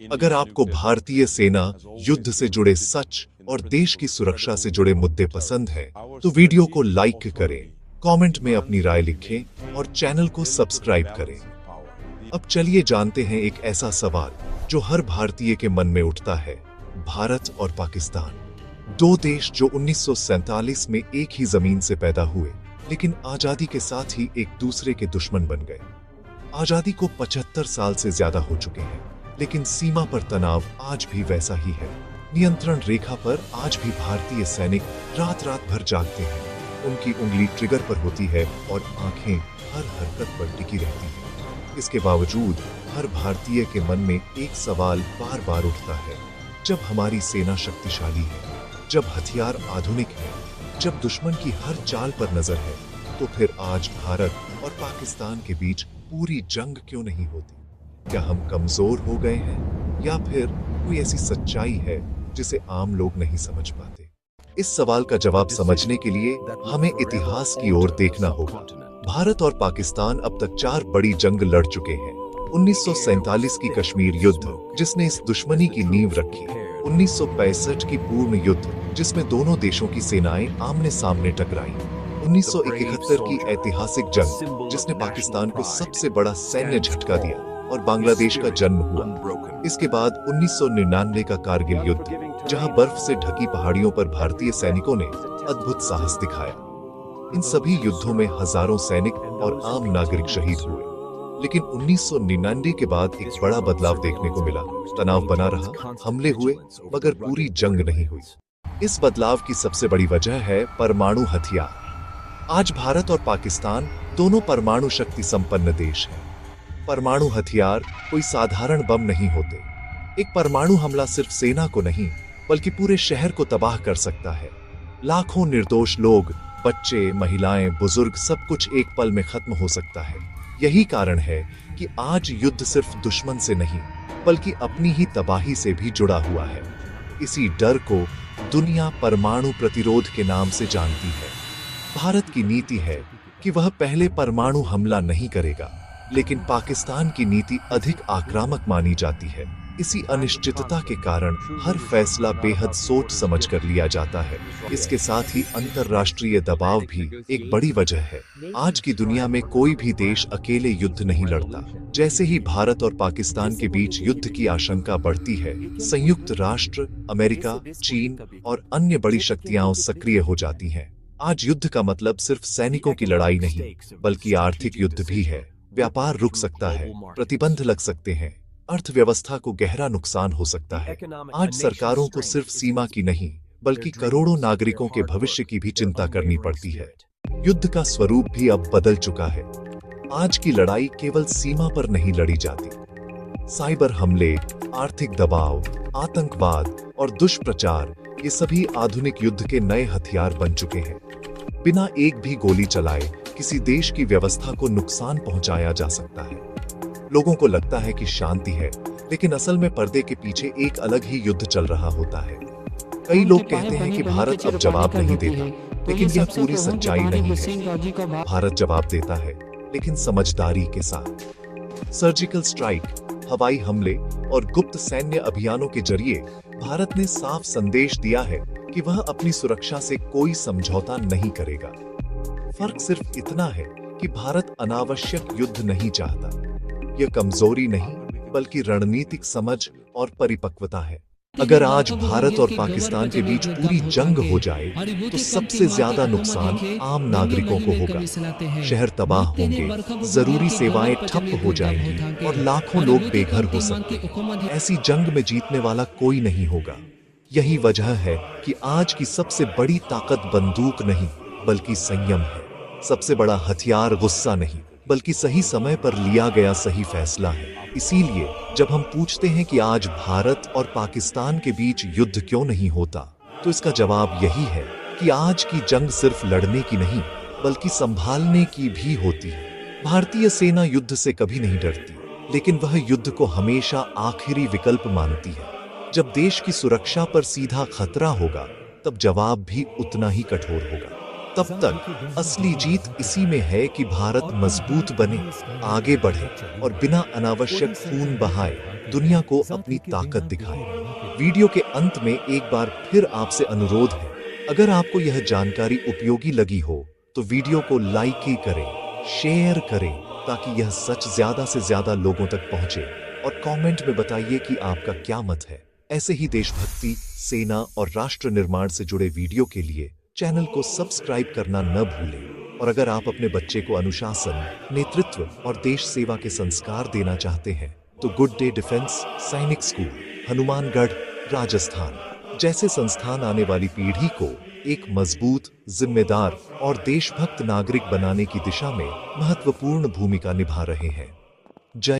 अगर आपको भारतीय सेना, युद्ध से जुड़े सच और देश की सुरक्षा से जुड़े मुद्दे पसंद हैं, तो वीडियो को लाइक करें, कमेंट में अपनी राय लिखें और चैनल को सब्सक्राइब करें। अब चलिए जानते हैं एक ऐसा सवाल जो हर भारतीय के मन में उठता है, भारत और पाकिस्तान। दो देश जो 1947 में एक ही जमीन से पैदा हुए, लेकिन आजादी के साथ ही एक दूसरे के दुश्मन बन गए। आजादी को 75 साल से ज्यादा हो चुके हैं, लेकिन सीमा पर तनाव आज भी वैसा ही है। नियंत्रण रेखा पर आज भी भारतीय सैनिक रात रात भर जागते हैं। उनकी उंगली ट्रिगर पर होती है और आंखें हर हरकत पर टिकी रहती हैं। इसके बावजूद हर भारतीय के मन में एक सवाल बार बार उठता है, जब हमारी सेना शक्तिशाली है, जब हथियार आधुनिक है, जब दुश्मन की हर चाल पर नजर है, तो फिर आज भारत और पाकिस्तान के बीच पूरी जंग क्यों नहीं होती? क्या हम कमजोर हो गए हैं या फिर कोई ऐसी सच्चाई है जिसे आम लोग नहीं समझ पाते? इस सवाल का जवाब समझने के लिए हमें इतिहास की ओर देखना होगा। भारत और पाकिस्तान अब तक 4 बड़ी जंग लड़ चुके हैं। 1947 की कश्मीर युद्ध, जिसने इस दुश्मनी की नींव रखी। 1965 की पूर्ण युद्ध, जिसमें दोनों देशों की सेनाएं आमने सामने टकराई। 1971 की ऐतिहासिक जंग, जिसने पाकिस्तान को सबसे बड़ा सैन्य झटका दिया और बांग्लादेश का जन्म हुआ। इसके बाद 1999 का कारगिल युद्ध, जहां बर्फ से ढकी पहाड़ियों पर भारतीय सैनिकों ने अद्भुत साहस दिखाया। इन सभी युद्धों में हजारों सैनिक और आम नागरिक शहीद हुए, लेकिन 1999 के बाद एक बड़ा बदलाव देखने को मिला। तनाव बना रहा, हमले हुए, मगर पूरी जंग नहीं हुई। इस बदलाव की सबसे बड़ी वजह है परमाणु हथियार। आज भारत और पाकिस्तान दोनों परमाणु शक्ति संपन्न देश हैं। परमाणु हथियार कोई साधारण बम नहीं होते। एक परमाणु हमला सिर्फ सेना को नहीं, बल्कि पूरे शहर को तबाह कर सकता है। लाखों निर्दोष लोग, बच्चे, महिलाएं, बुजुर्ग, सब कुछ एक पल में खत्म हो सकता है। यही कारण है कि आज युद्ध सिर्फ दुश्मन से नहीं, बल्कि अपनी ही तबाही से भी जुड़ा हुआ है। इसी डर को दुनिया परमाणु प्रतिरोध के नाम से जानती है। भारत की नीति है कि वह पहले परमाणु हमला नहीं करेगा, लेकिन पाकिस्तान की नीति अधिक आक्रामक मानी जाती है। इसी अनिश्चितता के कारण हर फैसला बेहद सोच समझ कर लिया जाता है। इसके साथ ही अंतर्राष्ट्रीय दबाव भी एक बड़ी वजह है। आज की दुनिया में कोई भी देश अकेले युद्ध नहीं लड़ता। जैसे ही भारत और पाकिस्तान के बीच युद्ध की आशंका बढ़ती है, संयुक्त राष्ट्र, अमेरिका, चीन और अन्य बड़ी शक्तियां सक्रिय हो जाती हैं। आज युद्ध का मतलब सिर्फ सैनिकों की लड़ाई नहीं, बल्कि आर्थिक युद्ध भी है। व्यापार रुक सकता है, प्रतिबंध लग सकते हैं, अर्थव्यवस्था को गहरा नुकसान हो सकता है। आज सरकारों को सिर्फ सीमा की नहीं, बल्कि करोड़ों नागरिकों के भविष्य की भी चिंता करनी पड़ती है। युद्ध का स्वरूप भी अब बदल चुका है। आज की लड़ाई केवल सीमा पर नहीं लड़ी जाती। साइबर हमले, आर्थिक दबाव, आतंकवाद और दुष्प्रचार, ये सभी आधुनिक युद्ध के नए हथियार बन चुके हैं। बिना एक भी गोली चलाए किसी देश की व्यवस्था को नुकसान पहुंचाया जा सकता है। लोगों को लगता है कि शांति है, लेकिन असल में पर्दे के पीछे एक अलग ही युद्ध चल रहा होता है। कई लोग कहते हैं कि भारत अब जवाब नहीं देता, लेकिन यह पूरी सच्चाई नहीं है। भारत जवाब देता है, लेकिन समझदारी के साथ। सर्जिकल स्ट्राइक, हवाई हमले और गुप्त सैन्य अभियानों के जरिए भारत ने साफ संदेश दिया है कि वह अपनी सुरक्षा से कोई समझौता नहीं करेगा। फर्क सिर्फ इतना है कि भारत अनावश्यक युद्ध नहीं चाहता। यह कमजोरी नहीं, बल्कि रणनीतिक समझ और परिपक्वता है। अगर आज भारत और पाकिस्तान के बीच पूरी जंग हो जाए, तो सबसे ज्यादा नुकसान आम नागरिकों को होगा। शहर तबाह होंगे, जरूरी सेवाएं ठप हो जाएंगी और लाखों लोग बेघर हो सकते हैं। ऐसी जंग में जीतने वाला कोई नहीं होगा। यही वजह है कि आज की सबसे बड़ी ताकत बंदूक नहीं, बल्कि संयम है। सबसे बड़ा हथियार गुस्सा नहीं, बल्कि सही समय पर लिया गया सही फैसला है। इसीलिए जब हम पूछते हैं कि आज भारत और पाकिस्तान के बीच युद्ध क्यों नहीं होता, तो इसका जवाब यही है कि आज की जंग सिर्फ लड़ने की नहीं, बल्कि संभालने की भी होती है। भारतीय सेना युद्ध से कभी नहीं डरती, लेकिन वह युद्ध को हमेशा आखिरी विकल्प मानती है। जब देश की सुरक्षा पर सीधा खतरा होगा, तब जवाब भी उतना ही कठोर होगा। तब तक असली जीत इसी में है कि भारत मजबूत बने, आगे बढ़े और बिना अनावश्यक खून बहाए दुनिया को अपनी ताकत दिखाए। वीडियो के अंत में एक बार फिर आपसे अनुरोध है, अगर आपको यह जानकारी उपयोगी लगी हो तो वीडियो को लाइक ही करें, शेयर करें ताकि यह सच ज्यादा से ज्यादा लोगों तक पहुंचे और कमेंट में बताइए कि आपका क्या मत है। ऐसे ही देशभक्ति, सेना और राष्ट्र निर्माण से जुड़े वीडियो के लिए चैनल को सब्सक्राइब करना न भूलें। और अगर आप अपने बच्चे को अनुशासन, नेतृत्व और देश सेवा के संस्कार देना चाहते हैं तो गुड डे डिफेंस सैनिक स्कूल, हनुमानगढ़, राजस्थान जैसे संस्थान आने वाली पीढ़ी को एक मजबूत, जिम्मेदार और देशभक्त नागरिक बनाने की दिशा में महत्वपूर्ण भूमिका निभा रहे हैं। जय